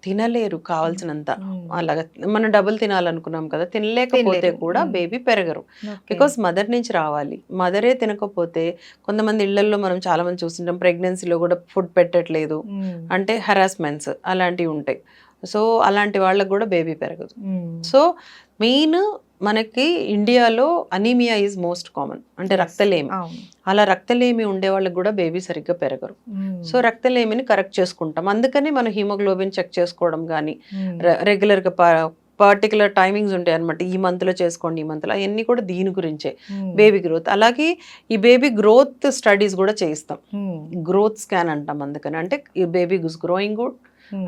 తినలేరు కావాల్సినంత, అలాగా మనం డబుల్ తినాలనుకున్నాం కదా, తినలేకపోతే కూడా బేబీ పెరగరు, బికాస్ మదర్ నుంచి రావాలి. మదరే తినకపోతే, కొంతమంది ఇళ్లలో మనం చాలా మంది చూస్తుంటాం ప్రెగ్నెన్సీలో కూడా ఫుడ్ పెట్టట్లేదు అంటే హెరాస్మెంట్స్ అలాంటివి ఉంటాయి. సో అలాంటి వాళ్ళకు కూడా బేబీ పెరగదు. సో మెయిన్ మనకి ఇండియాలో అనీమియా ఈజ్ మోస్ట్ కామన్, అంటే రక్తలేమి. అలా రక్తలేమి ఉండే వాళ్ళకి కూడా బేబీ సరిగ్గా పెరగరు. సో రక్తలేమిని కరెక్ట్ చేసుకుంటాం, అందుకని మనం హిమోగ్లోబిన్ చెక్ చేసుకోవడం కానీ, రెగ్యులర్గా పర్టికులర్ టైమింగ్స్ ఉంటాయి అనమాట, ఈ మంత్లో చేసుకోండి, ఈ మంత్లో, అవన్నీ కూడా దీని గురించే బేబీ గ్రోత్. అలాగే ఈ బేబీ గ్రోత్ స్టడీస్ కూడా చేయిస్తాం, గ్రోత్ స్కాన్ అంటాం. అందుకని అంటే ఈ బేబీ ఇస్ గ్రోయింగ్ గుడ్,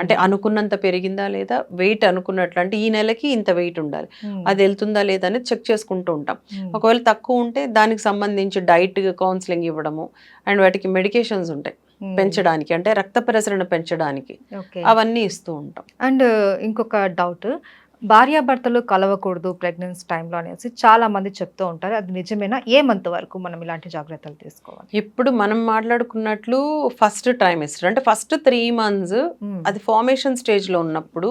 అంటే అనుకున్నంత పెరిగిందా లేదా, వెయిట్ అనుకున్నట్లు, అంటే ఈ నెలకి ఇంత వెయిట్ ఉండాలి, అది వెళ్తుందా లేదా అనేది చెక్ చేసుకుంటూ ఉంటాం. ఒకవేళ తక్కువ ఉంటే దానికి సంబంధించి డైట్ కౌన్సిలింగ్ ఇవ్వడము, అండ్ వాటికి మెడికేషన్స్ ఉంటాయి పెంచడానికి, అంటే రక్త ప్రసరణ పెంచడానికి, అవన్నీ ఇస్తూ ఉంటాం. అండ్ ఇంకొక డౌట్, భార్యాభర్తలు కలవకూడదు ప్రెగ్నెన్సీ టైంలో అనేసి చాలా మంది చెప్తూ ఉంటారు. అది నిజమేనా? ఏ మంత్ వరకు మనం ఇలాంటి జాగ్రత్తలు తీసుకోవాలి? ఇప్పుడు మనం మాట్లాడుకున్నట్లు ఫస్ట్ ట్రైమిస్టర్ అంటే ఫస్ట్ 3 మంత్స్ అది ఫార్మేషన్ స్టేజ్లో ఉన్నప్పుడు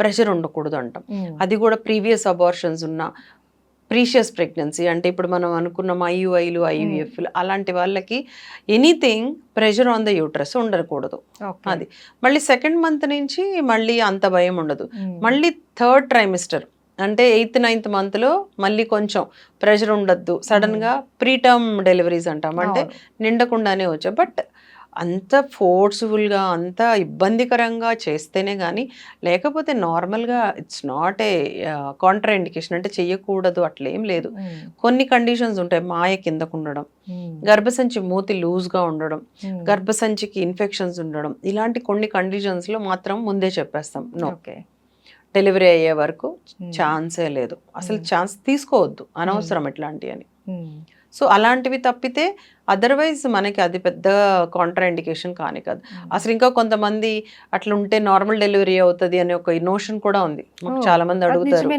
ప్రెషర్ ఉండకూడదు అంటాం. అది కూడా ప్రీవియస్ అబార్షన్స్ ఉన్న ప్రీషియస్ ప్రెగ్నెన్సీ అంటే ఇప్పుడు మనం అనుకున్న ఐయుఐలు ఐవీఎఫ్లు అలాంటి వాళ్ళకి anything pressure on the uterus ఉండకూడదు. అది మళ్ళీ సెకండ్ మంత్ నుంచి మళ్ళీ అంత భయం ఉండదు. మళ్ళీ థర్డ్ ట్రైమిస్టర్ అంటే 8th 9th మంత్లో మళ్ళీ కొంచెం ప్రెషర్ ఉండద్దు. సడన్గా ప్రీటర్మ్ డెలివరీస్ అంటాం, అంటే నిండకుండానే వచ్చాయి. బట్ అంత ఫోర్స్ఫుల్గా అంత ఇబ్బందికరంగా చేస్తేనే కానీ, లేకపోతే నార్మల్గా it's not a Contra indication అంటే చెయ్యకూడదు అట్లేం లేదు. కొన్ని కండిషన్స్ ఉంటాయి, మాయ కిందకు ఉండడం, గర్భసంచి మూతి లూజ్గా ఉండడం, గర్భసంచికి ఇన్ఫెక్షన్స్ ఉండడం, ఇలాంటి కొన్ని కండిషన్స్లో మాత్రం ముందే చెప్పేస్తాం నో, డెలివరీ అయ్యే వరకు ఛాన్సే లేదు, అసలు ఛాన్స్ తీసుకోవద్దు, అనవసరం ఇట్లాంటివి అని. సో అలాంటివి తప్పితే అదర్వైజ్ మనకి అది పెద్ద కాంట్రా ఇండికేషన్ కాదు. అసలు ఇంకా కొంతమంది అట్లా ఉంటే నార్మల్ డెలివరీ అవుతుంది అనే ఒక నోషన్ కూడా ఉంది. మాకు చాలా మంది అడుగుతారు,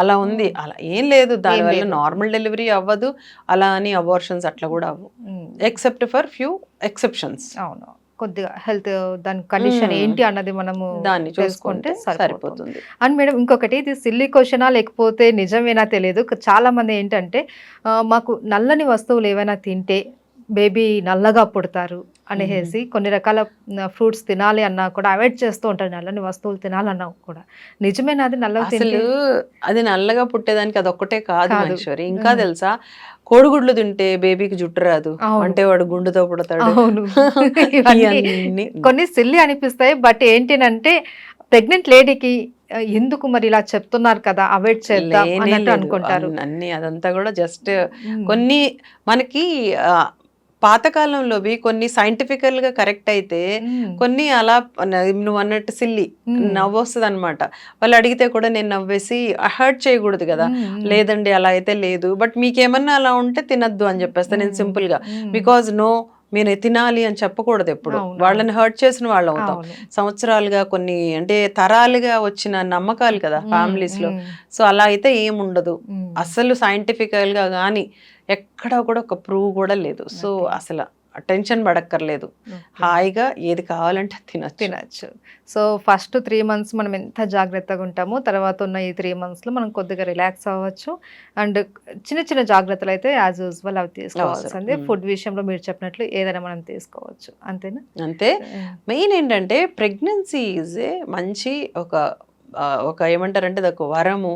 అలా ఉంది. అలా ఏం లేదు, దానివల్ల నార్మల్ డెలివరీ అవ్వదు, అలా అని అబార్షన్స్ అట్లా కూడా అవ్వవు, ఎక్సెప్ట్ ఫర్ ఫ్యూ ఎక్సెప్షన్స్. అవును, కొద్దిగా హెల్త్ దాని కండిషన్ ఏంటి అన్నది మనము దాన్ని చూసుకుంటే సరిపోతుంది. అండ్ మేడం ఇంకొకటి, ఇది సిల్లీ క్వశ్చనా లేకపోతే నిజమేనా తెలియదు, చాలా మంది ఏంటంటే మాకు నల్లని వస్తువులు ఏవైనా తింటే బేబీ నల్లగా పుడతారు అనేసి కొన్ని రకాల ఫ్రూట్స్ తినాలి అన్నా కూడా అవాయిడ్ చేస్తూ ఉంటారు, నల్లని వస్తువులు తినాలన్నా కూడా. నిజమేనా అది నల్లగా? అసలు అది నల్లగా పుట్టేదానికి అది ఒక్కటే కాదు మహేశ్వరి, ఇంకా తెలుసా, కోడిగుడ్లు తింటే బేబీకి జుట్టు రాదు అంటే వాడు గుండుతో పుడతాడు. కొన్ని సిల్లీ అనిపిస్తాయి, బట్ ఏంటంటే ప్రెగ్నెంట్ లేడీకి ఎందుకు మరి ఇలా చెప్తున్నారు కదా, అవాయిడ్ చేద్దాం అన్నట్టు అనుకుంటారు అన్ని. అదంతా కూడా జస్ట్ కొన్ని మనకి పాతకాలంలోవి కొన్ని సైంటిఫికల్ గా కరెక్ట్ అయితే, కొన్ని అలా నువ్వు అన్నట్టు సిల్లి నవ్వు వస్తుంది అనమాట. వాళ్ళు అడిగితే కూడా నేను నవ్వేసి హర్ట్ చేయకూడదు కదా, లేదండి అలా అయితే లేదు, బట్ మీకేమన్నా అలా ఉంటే తినద్దు అని చెప్పేస్తా నేను సింపుల్ గా. బికాజ్ నో, మీరు తినాలి అని చెప్పకూడదు ఎప్పుడు, వాళ్ళని హర్ట్ చేసిన వాళ్ళు అవుతాం. సంవత్సరాలుగా కొన్ని అంటే తరాలుగా వచ్చిన నమ్మకాలు కదా ఫ్యామిలీస్ లో. సో అలా అయితే ఏముండదు అసలు, సైంటిఫికల్ గా కానీ ఎక్కడా కూడా ఒక ప్రూవ్ కూడా లేదు. సో అసలు టెన్షన్ పడక్కర్లేదు, హాయిగా ఏది కావాలంటే తినచ్చు. సో ఫస్ట్ 3 months మనం ఎంత జాగ్రత్తగా ఉంటామో, తర్వాత ఉన్న ఈ 3 monthsలో మనం కొద్దిగా రిలాక్స్ అవ్వచ్చు. అండ్ చిన్న చిన్న జాగ్రత్తలు అయితే యాజ్ యూజువల్ అవి తీసుకోవాల్సిందే. ఫుడ్ విషయంలో మీరు చెప్పినట్లు ఏదైనా మనం తీసుకోవచ్చు, అంతేనా? అంతే. మెయిన్ ఏంటంటే ప్రెగ్నెన్సీ ఈజ్ ఏ మంచి ఒక ఏమంటారంటే ఒక వరము,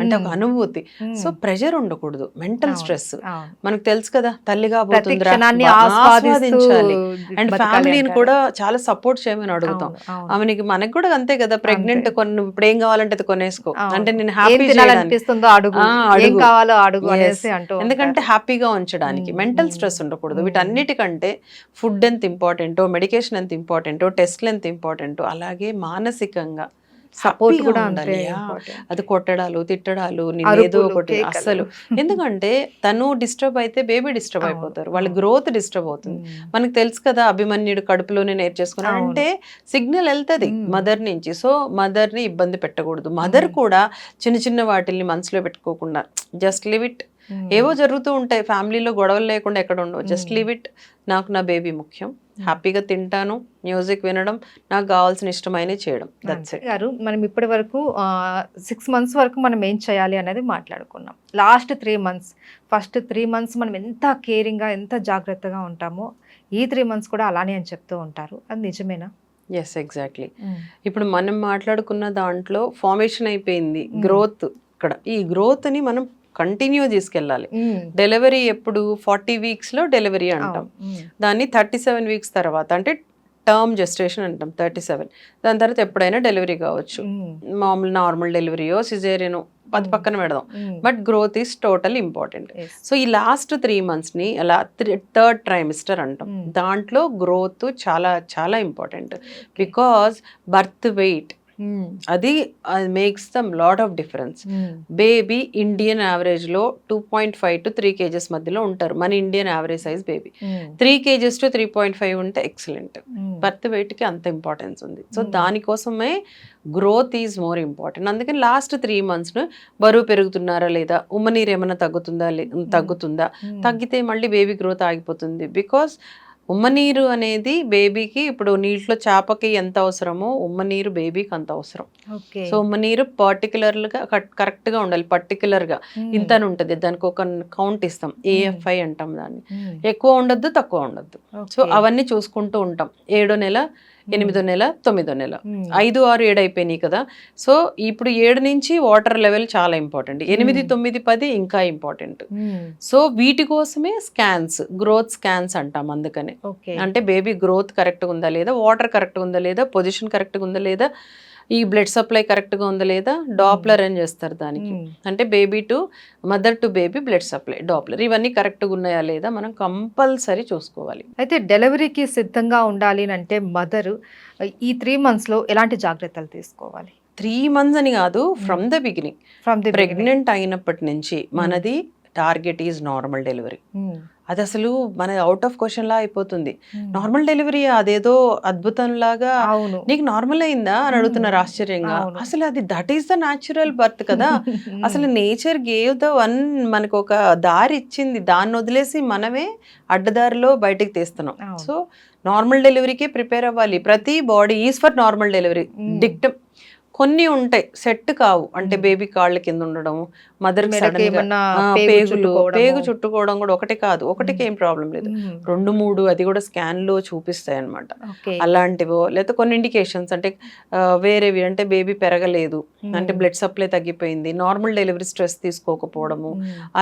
అంటే ఒక అనుభూతి. సో ప్రెషర్ ఉండకూడదు, మెంటల్ స్ట్రెస్. మనకు తెలుసు కదా, తల్లిగా ఆస్వాదించాలి. అండ్ ఫ్యామిలీని కూడా చాలా సపోర్ట్ చేయమని అడుగుతాం. ఆమెకి మనకి కూడా అంతే కదా, ప్రెగ్నెంట్ కొన్ని ఇప్పుడు ఏం కావాలంటే అది కొనేసుకో అంటే నేను హ్యాపీ ఎందుకంటే హ్యాపీగా ఉంచడానికి. మెంటల్ స్ట్రెస్ ఉండకూడదు. వీటన్నిటికంటే ఫుడ్ ఎంత ఇంపార్టెంటో, మెడికేషన్ ఎంత ఇంపార్టెంటో, టెస్ట్లు ఎంత ఇంపార్టెంటో, అలాగే మానసికంగా సపోర్ట్ కూడా ఉండాలి. అది కొట్టడాలు తిట్టడాలు ఏదో ఒకటి అస్సలు. ఎందుకంటే తను డిస్టర్బ్ అయితే బేబీ డిస్టర్బ్ అయిపోతారు, వాళ్ళ గ్రోత్ డిస్టర్బ్ అవుతుంది. మనకు తెలుసు కదా, అభిమన్యుడు కడుపులోనే నేర్చేసుకున్నాడు అంటే సిగ్నల్ వెళ్తుంది మదర్ నుంచి. సో మదర్ ని ఇబ్బంది పెట్టకూడదు. మదర్ కూడా చిన్న చిన్న వాటిల్ని మనసులో పెట్టుకోకుండా జస్ట్ లివ్ ఇట్. ఏవో జరుగుతూ ఉంటాయి ఫ్యామిలీలో, గొడవలు లేకుండా ఎక్కడ ఉండవు. Just leave it. నాకు నా బేబీ ముఖ్యం, హ్యాపీగా తింటాను, మ్యూజిక్ వినడం, నాకు కావాల్సిన ఇష్టమైన చేయడం. గారు మనం ఇప్పటి వరకు 6 months వరకు మనం ఏం చేయాలి అనేది మాట్లాడుకున్నాం. లాస్ట్ 3 months, ఫస్ట్ 3 months మనం ఎంత కేరింగ్గా ఎంత జాగ్రత్తగా ఉంటామో ఈ 3 months కూడా అలానే అని చెప్తూ ఉంటారు, అది నిజమేనా? Yes, exactly. ఇప్పుడు మనం మాట్లాడుకున్న దాంట్లో ఫార్మేషన్ అయిపోయింది, గ్రోత్. ఇక్కడ ఈ గ్రోత్ ని మనం కంటిన్యూ తీసుకెళ్ళాలి. డెలివరీ ఎప్పుడు 40 weeks లో డెలివరీ అంటాం, దాన్ని 37 weeks తర్వాత అంటే టర్మ్ జెస్టేషన్ అంటాం. 37 దాని తర్వాత ఎప్పుడైనా డెలివరీ కావచ్చు. మామూలు నార్మల్ డెలివరీయో సిజేరియనో అది పక్కన పెడదాం, but growth is total important. So ఈ లాస్ట్ 3 months ని అలా థర్డ్ ట్రైమిస్టర్ అంటాం. దాంట్లో గ్రోత్ చాలా చాలా ఇంపార్టెంట్. బికాజ్ బర్త్ వెయిట్ అది makes the lot of difference. Baby Indian యావరేజ్లో 2.5 to 3 kgs మధ్యలో ఉంటారు, మన Indian average size baby. 3 kgs to 3.5 ఉంటే ఎక్సలెంట్. బర్త్ వెయిట్కి అంత ఇంపార్టెన్స్ ఉంది. సో దానికోసమే గ్రోత్ ఈజ్ మోర్ ఇంపార్టెంట్. అందుకని లాస్ట్ 3 months బరువు పెరుగుతున్నారా లేదా, ఉమ్మనీరు ఏమైనా తగ్గుతుందా, తగ్గితే మళ్ళీ బేబీ గ్రోత్ ఆగిపోతుంది. బికాస్ ఉమ్మనీరు అనేది బేబీకి, ఇప్పుడు నీటిలో చేపకి ఎంత అవసరమో ఉమ్మనీరు బేబీకి అంత అవసరం. సో ఉమ్మనీరు పర్టికులర్గా కరెక్ట్గా ఉండాలి. పర్టికులర్గా ఇంత అని ఉంటుంది, దానికి ఒక కౌంట్ ఇస్తాం, AFI అంటాం దాన్ని. ఎక్కువ ఉండద్దు, తక్కువ ఉండద్దు. సో అవన్నీ చూసుకుంటూ ఉంటాం. 7వ నెల, 8వ నెల, 9వ నెల, 5, 6, 7 అయిపోయినాయి కదా. సో ఇప్పుడు 7 నుంచి వాటర్ లెవెల్ చాలా ఇంపార్టెంట్, 8, 9, 10 ఇంకా ఇంపార్టెంట్. సో వీటి కోసమే స్కాన్స్, గ్రోత్ స్కాన్స్ అంటాం. అందుకనే అంటే బేబీ గ్రోత్ కరెక్ట్గా ఉందా లేదా, వాటర్ కరెక్ట్గా ఉందా లేదా, పొజిషన్ కరెక్ట్గా ఉందా లేదా, ఈ బ్లడ్ సప్లై కరెక్ట్గా ఉందా లేదా, డాప్లర్ అని చేస్తారు దానికి. అంటే baby to mother to baby blood supply, Doppler, ఇవన్నీ కరెక్ట్గా ఉన్నాయా లేదా మనం కంపల్సరీ చూసుకోవాలి. అయితే డెలివరీకి సిద్ధంగా ఉండాలి అంటే మదరు ఈ 3 monthsలో ఎలాంటి జాగ్రత్తలు తీసుకోవాలి? 3 months అని కాదు, ఫ్రమ్ ద బిగినింగ్, ప్రెగ్నెంట్ అయినప్పటి నుంచి మనది టార్గెట్ ఈజ్ నార్మల్ డెలివరీ. అది అసలు మన అవుట్ ఆఫ్ క్వశ్చన్ లా అయిపోతుంది. నార్మల్ డెలివరీ అదేదో అద్భుతంలాగా, నీకు నార్మల్ అయిందా అని అడుగుతున్నారు ఆశ్చర్యంగా. అసలు అది that is the natural birth కదా. అసలు నేచర్ గేవ్ ద వన్, మనకు ఒక దారి ఇచ్చింది, దాన్ని వదిలేసి మనమే అడ్డదారిలో బయటికి తీస్తున్నాం. సో నార్మల్ డెలివరీకే ప్రిపేర్ అవ్వాలి. ప్రతి body is for normal delivery. Dictum కొన్ని ఉంటాయి, సెట్ కావు. అంటే బేబీ కాళ్ళ కింద ఉండడం, మదర్ పేగు చుట్టుకోవడం కూడా ఒకటి కాదు. ఒకటికి ఏం ప్రాబ్లం లేదు, 2, 3 అది కూడా స్కాన్ లో చూపిస్తాయి అనమాట. అలాంటివో లేదా కొన్ని ఇండికేషన్స్, అంటే వేరేవి, అంటే బేబీ పెరగలేదు, అంటే బ్లడ్ సప్లై తగ్గిపోయింది, నార్మల్ డెలివరీ స్ట్రెస్ తీసుకోకపోవడము,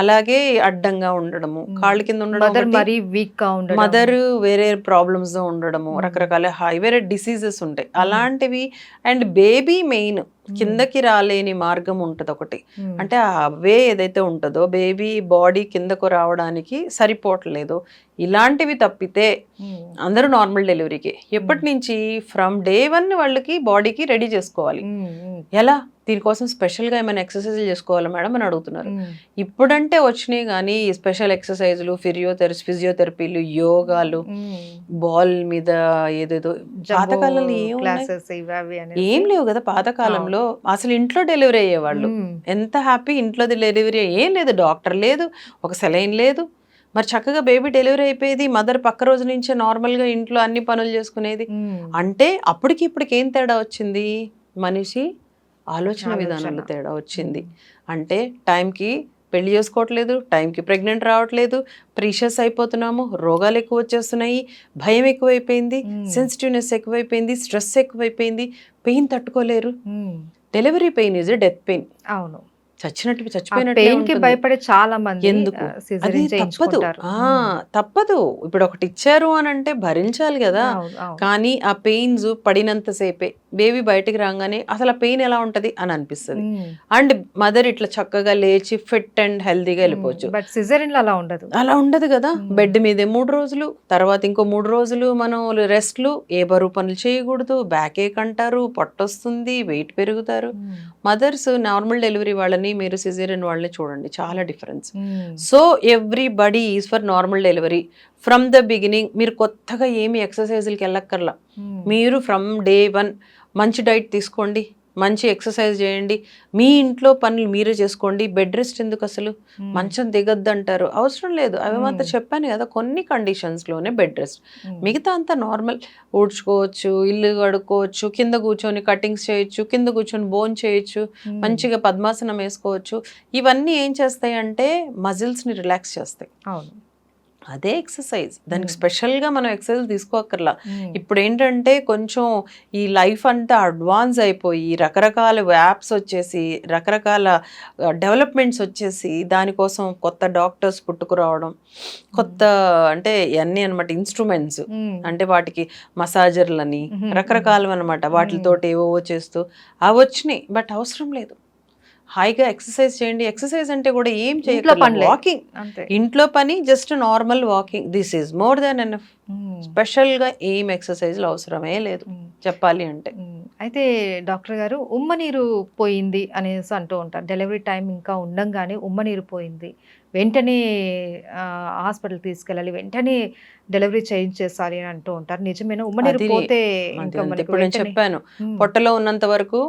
అలాగే అడ్డంగా ఉండడము, కాళ్ళ కింద ఉండడం, మదర్ వేరే ప్రాబ్లమ్స్ ఉండడము, రకరకాల వేరే డిసీజెస్ ఉంటాయి అలాంటివి. అండ్ బేబీ మెయిన్ కిందకి రాలేని మార్గం ఉంటుంది ఒకటి, అంటే ఆ వే ఏదైతే ఉంటుందో బేబీ బాడీ కిందకు రావడానికి సరిపోవట్లేదు, ఇలాంటివి తప్పితే అందరూ నార్మల్ డెలివరీకి. ఎప్పటి నుంచి, ఫ్రమ్ day 1 వాళ్ళకి బాడీకి రెడీ చేసుకోవాలి. ఎలా, దీనికోసం స్పెషల్గా ఏమైనా ఎక్సర్సైజులు చేసుకోవాలా మేడం అని అడుగుతున్నారు. ఇప్పుడంటే వచ్చినాయి కానీ స్పెషల్ ఎక్సర్సైజులు, ఫిజియోథెరపీలు, యోగాలు, బాల్ మీద ఏదేదో, పాతకాలంలో ఏం లేవు కదా. పాతకాలంలో అసలు ఇంట్లో డెలివరీ అయ్యేవాళ్ళు, ఎంత హ్యాపీ. ఇంట్లో డెలివరీ ఏం లేదు, డాక్టర్ లేదు, ఒక సెలైన్ లేదు, మరి చక్కగా బేబీ డెలివరీ అయిపోయేది. మదర్ పక్క రోజు నుంచే నార్మల్గా ఇంట్లో అన్ని పనులు చేసుకునేది. అంటే అప్పటికి ఇప్పటికి ఏం తేడా వచ్చింది, మనిషి ఆలోచన విధానంలో తేడా వచ్చింది. అంటే టైంకి పెళ్లి చేసుకోవట్లేదు, టైంకి ప్రెగ్నెంట్ రావట్లేదు, ప్రీషియస్ అయిపోతున్నాము, రోగాలు ఎక్కువ వచ్చేస్తున్నాయి, భయం ఎక్కువైపోయింది, సెన్సిటివ్నెస్ ఎక్కువైపోయింది, స్ట్రెస్ ఎక్కువైపోయింది, పెయిన్ తట్టుకోలేరు. Delivery pain is death pain. అవును, చచ్చిపోయినట్టు భయపడే చాలా మంది. ఎందుకు, అది తప్పదు. ఇప్పుడు ఒకటి ఇచ్చారు అని అంటే భరించాలి కదా. కానీ ఆ పెయిన్స్ పడినంతసేపే, బేబీ బయటికి రాగానే అసలు ఆ పెయిన్ ఎలా ఉంటది అని అనిపిస్తుంది. అండ్ మదర్ ఇట్లా చక్కగా లేచి ఫిట్ అండ్ హెల్దీగా వెళ్ళిపోవచ్చు. అలా ఉండదు కదా. బెడ్ మీదే 3 రోజులు, తర్వాత ఇంకో 3 రోజులు మనం రెస్ట్లు, ఏ బరువు పనులు చేయకూడదు, బ్యాక్ ఏక్ అంటారు, పొట్టొస్తుంది, వెయిట్ పెరుగుతారు. మదర్స్ నార్మల్ డెలివరీ వాళ్ళని మీరు సిజేరియన్ వాళ్ళని చూడండి, చాలా difference. So everybody is for normal delivery from the beginning. మీరు కొత్తగా ఏమి ఎక్సర్సైజులకి వెళ్ళక్కర్లా. మీరు ఫ్రమ్ day 1 మంచి డైట్ తీసుకోండి, మంచి ఎక్సర్సైజ్ చేయండి, మీ ఇంట్లో పనులు మీరే చేసుకోండి. బెడ్ రెస్ట్ ఎందుకు, అసలు మంచం దిగద్దు అంటారు, అవసరం లేదు. అవి మాత్రం చెప్పాను కదా, కొన్ని కండిషన్స్లోనే బెడ్ రెస్ట్, మిగతా అంతా నార్మల్. ఊడ్చుకోవచ్చు, ఇల్లు కడుక్కోవచ్చు, కింద కూర్చొని కటింగ్స్ చేయొచ్చు, కింద కూర్చొని బోన్ చేయొచ్చు, మంచిగా పద్మాసనం వేసుకోవచ్చు. ఇవన్నీ ఏం చేస్తాయి అంటే మజిల్స్ని రిలాక్స్ చేస్తాయి. అవును, అదే ఎక్సర్సైజ్. దానికి స్పెషల్గా మనం ఎక్సర్సైజ్ తీసుకోక్కర్లా. ఇప్పుడు ఏంటంటే కొంచెం ఈ లైఫ్ అంతా అడ్వాన్స్ అయిపోయి రకరకాల యాప్స్ వచ్చేసి, రకరకాల డెవలప్మెంట్స్ వచ్చేసి, దానికోసం కొత్త డాక్టర్స్ పుట్టుకురావడం, కొత్త అంటే అన్నీ అనమాట ఇన్స్ట్రుమెంట్స్, అంటే వాటికి మసాజర్లని రకరకాలు అనమాట, వాటితోటి ఏవో చేస్తూ అవి వచ్చినాయి. బట్ అవసరం లేదు, హాయిగా ఎక్సర్సైజ్ చేయండి. ఎక్సర్సైజ్ అంటే కూడా ఏం చేయట్లేదు, వాకింగ్, ఇంట్లో పని, just normal walking, this is more than enough. స్పెషల్గా ఏం ఎక్సర్సైజ్లు అవసరమే లేదు చెప్పాలి అంటే. అయితే డాక్టర్ గారు ఉమ్మనీరు పోయింది అనేసి అంటూ ఉంటారు. డెలివరీ టైం ఇంకా ఉండంగానే ఉమ్మనీరు పోయింది. వెంటనే హాస్పిటల్ తీసుకెళ్ళాలి. వెంటనే డెలివరీ చేయించేసాలి అని అంటూ ఉంటారు. నిజమేనా? ఉమ్మనీరు అది పోతే అది ఇంకా అంతే. మనకి ఇప్పుడు నేను వెంటనే చెప్పాను, హ్మ్. పొట్టలో ఉన్నంత వరకు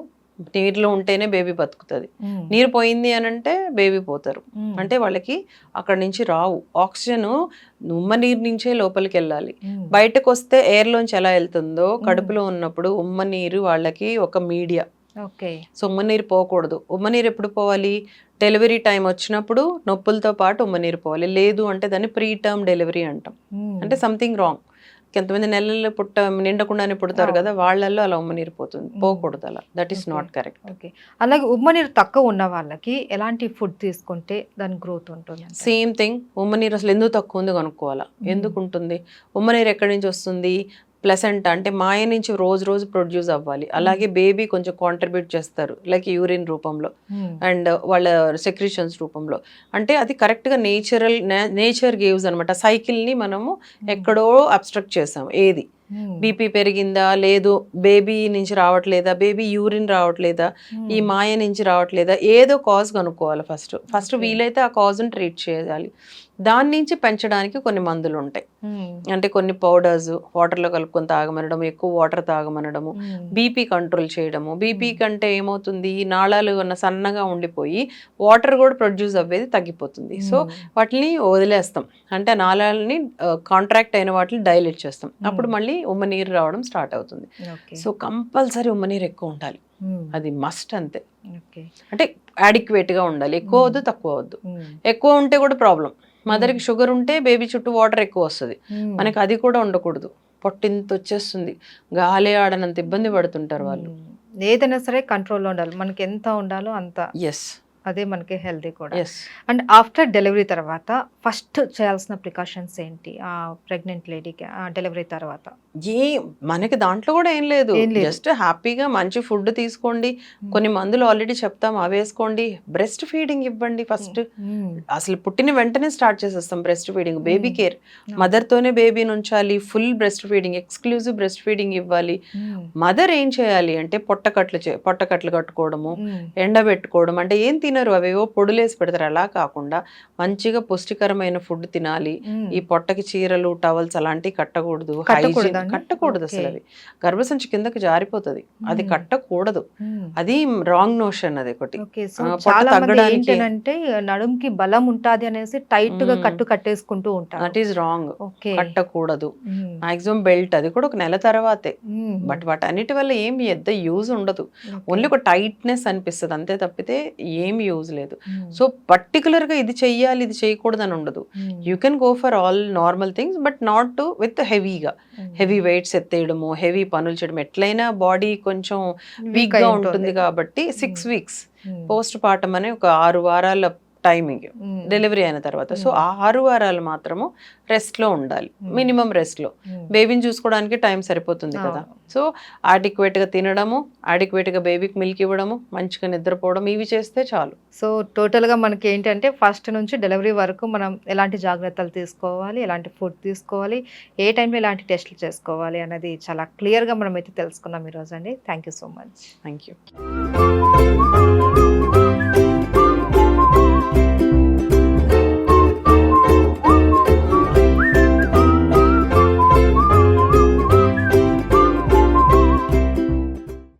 నీరులో ఉంటేనే బేబీ బతుకుతుంది. హ్మ్. నీరు పోయింది అని అంటే బేబీ పోతారు. హ్మ్. అంటే వాళ్ళకి అక్కడి నుంచి రావు. ఆక్సిజన్ ఉమ్మ నీరు నుంచే లోపలికి వెళ్ళాలి. హ్మ్. బయటకు వస్తే ఎయిర్లోంచి ఎలా వెళ్తుందో హ్మ్. కడుపులో ఉన్నప్పుడు ఉమ్మ నీరు వాళ్ళకి ఒక మీడియా. ఓకే. సో ఉమ్మనీరు పోకూడదు. ఉమ్మనీరు ఎప్పుడు పోవాలి? డెలివరీ టైం వచ్చినప్పుడు నొప్పులతో పాటు ఉమ్మనీరు పోవాలి. లేదు అంటే దాన్ని ప్రీ టర్మ్ డెలివరీ అంటాం. హ్మ్. అంటే సంథింగ్ రాంగ్. కొంతమంది నెలలు నిండకుండానే పుడతారు అవును. కదా, వాళ్ళల్లో అలా ఉమ్మనీరు పోతుంది. హ్మ్. పోకూడదు అలా. That is okay. Not correct. Okay. అలాగే ఉమ్మనీరు తక్కువ ఉన్న వాళ్ళకి ఎలాంటి ఫుడ్ తీసుకుంటే దాని గ్రోత్ ఉంటుందంటారు? Same thing. ఉమ్మనీరు అసలు ఎందుకు తక్కువ ఉంది కనుక్కోవాలా. హ్మ్. ఎందుకు ఉంటుంది? ఉమ్మనీరు ఎక్కడి నుంచి వస్తుంది? ప్లసెంటా అంటే మాయ నుంచి రోజు రోజు ప్రొడ్యూస్ అవ్వాలి. హ్మ్. అలాగే బేబీ కొంచెం కాంట్రిబ్యూట్ చేస్తారు. లైక్ యూరిన్ రూపంలో హ్మ్. అండ్ వాళ్ళ సెక్రీషన్స్ రూపంలో. అంటే అది కరెక్ట్‌గా నేచర్ గివ్స్ అనమాట. సైకిల్‌ని మనము హ్మ్. ఎక్కడో అబ్స్ట్రక్ట్ చేసాం. ఏది? హ్మ్. బీపీ పెరిగిందా? లేదు బేబీ నుంచి రావట్లేదా? బేబీ యూరిన్ రావట్లేదా? ఈ హ్మ్. మాయ నుంచి రావట్లేదా? ఏదో కాజ్ కనుక్కోవాలి ఫస్ట్. First okay. వీలైతే ఆ కాజ్‌ని ట్రీట్ చేయాలి. దాని నుంచి పెంచడానికి కొన్ని మందులుంటాయి. హ్మ్. అంటే కొన్ని పౌడర్స్ వాటర్‌లో కలుపుకొని తాగమనడం, ఎక్కువ వాటర్ తాగమనడము, హ్మ్. బీపీ కంట్రోల్ చేయడము. బీపీ హ్మ్. కంటే ఏమవుతుంది? నాళాలు సన్నగా ఉండిపోయి వాటర్ కూడా ప్రొడ్యూస్ అవ్వేది తగ్గిపోతుంది. సో హ్మ్. వాటిని వదిలేస్తాం. అంటే ఆ నాళాలని కాంట్రాక్ట్ అయిన వాటిని డైలేట్ చేస్తాం. అప్పుడు హ్మ్. మళ్ళీ ఉమ్మనీరు రావడం స్టార్ట్ అవుతుంది. ఓకే. సో కంపల్సరీ ఉమ్మనీరు ఎక్కువ ఉండాలి. హ్మ్. అది మస్ట్ అంతే. ఓకే. అంటే యాడిక్వేట్‌గా ఉండాలి. ఎక్కువ హ్మ్. వద్దు, తక్కువ వద్దు. హ్మ్. ఎక్కువ ఉంటే కూడా ప్రాబ్లమ్. హ్మ్. మదర్‌కి షుగర్ ఉంటే బేబీ చుట్టూ వాటర్ ఎక్కువ వస్తది. హ్మ్. మనకి అది కూడా ఉండకూడదు. పొట్టింత వచ్చేస్తుంది. గాలే ఆడనంత ఇబ్బంది పడుతుంటారు వాళ్ళు. హ్మ్. ఏదైనా సరే కంట్రోల్‌లో ఉండాలి. మనకి ఎంత ఉండాలో అంత. యెస్. అదే మనకి హెల్తీ కూడా. యెస్. అండ్ ఆఫ్టర్ డెలివరీ తర్వాత ఫస్ట్ చేయాల్సిన ప్రికాషన్స్ ఏంటి? ప్రెగ్నెంట్ లేడీకి డెలివరీ తర్వాత? ఏ మనకి దాంట్లో కూడా ఏం లేదు. ఏం లేదు. జస్ట్ హ్యాపీగా మంచి ఫుడ్ తీసుకోండి. హ్మ్. కొన్ని మందులు ఆల్రెడీ చెప్తాం అవేసుకోండి. బ్రెస్ట్ ఫీడింగ్ ఇవ్వండి హ్మ్. ఫస్ట్. హ్మ్. అసలు పుట్టిన వెంటనే స్టార్ట్ చేసేస్తాం బ్రెస్ట్ ఫీడింగ్. బేబీ హ్మ్. కేర్. అవును. మదర్‌తోనే బేబీని ఉంచాలి. Full breast feeding, exclusive breast feeding ఇవ్వాలి. హ్మ్. మదర్ ఏం చేయాలి అంటే పొట్టకట్లు కట్టుకోవడము, హ్మ్. ఎండబెట్టుకోవడం. అంటే ఏం తినరు, అవేవో పొడులేసి పెడతారు. అలా కాకుండా మంచిగా పుష్టికరమైన ఫుడ్ తినాలి. హ్మ్. ఈ పొట్టకి చీరలు, టవల్స్ అలాంటివి కట్టకూడదు. హైజీన్ కట్టకూడదండి? కట్టకూడదు ఓకే. అసలవి. గర్భసంచి కిందకి జారిపోతది. అది హ్మ్. కట్టకూడదు. హ్మ్. అది రాంగ్ నోషన్ అదొకటి. ఓకే. సో, పొట్ట చాలా మంది తగ్గడానికి ఏంటనంటే నడుముకి బలం ఉంటాది అనేసి టైట్‌గా హ్మ్. కట్టేసుకుంటూ ఉంటారు. That is wrong. ఓకే. కట్టకూడదు. హ్మ్. మాక్సిమం బెల్ట్ అది కూడా ఒక నెల తర్వాతే. హుహు. బట్ వాటన్నిటి వల్ల ఏం పెద్ద యూజ్ ఉండదు. ఓకే. ఓన్లీ ఒక టైట్‌నెస్ అనిపిస్తది. అంతే తప్పితే ఏమి యూజ్ లేదు. హ్మ్. సో, పర్టిక్యులర్‌గా ఇది చెయ్యాలి, ఇది చేయకూడదని ఉండదు. హ్మ్. You can go for all normal things but not to with హెవీగా. హ్మ్. హెవీ వెయిట్స్ ఎత్తేయడము, హెవీ పనులు చేయడం. ఎట్లైనా బాడీ కొంచెం వీక్ అయి వీక్‌గా ఉంటుంది. ఉంటుంది కాబట్టి హ్మ్. 6 వీక్స్ హ్మ్. పోస్ట్ పార్టమ్ అనే ఒక 6 వారాల టైమింగ్ హ్మ్. డెలివరీ అయిన తర్వాత. సో, హ్మ్. ఆ 6 వారాలు మాత్రము రెస్ట్‌లో ఉండాలి. హ్మ్. మినిమమ్ రెస్ట్‌లో. హ్మ్. బేబీని చూసుకోవడానికి టైం సరిపోతుంది కదా! అవును. సో, అడిక్వేట్‌గా తినడము, అడిక్వేట్‌గా బేబీకి మిల్క్ ఇవ్వడము, మంచిగా నిద్రపోవడం ఇవి చేస్తే చాలు. సో, టోటల్‌గా మనకేంటంటే ఫస్ట్ నుంచి డెలివరీ వరకు మనం ఎలాంటి జాగ్రత్తలు తీసుకోవాలి, ఎలాంటి ఫుడ్ తీసుకోవాలి, ఏ టైంలో ఎలాంటి టెస్టులు చేసుకోవాలి అన్నది చాలా క్లియర్‌గా మనమైతే తెలుసుకున్నాం ఈరోజండి. Thank you so much. Thank you.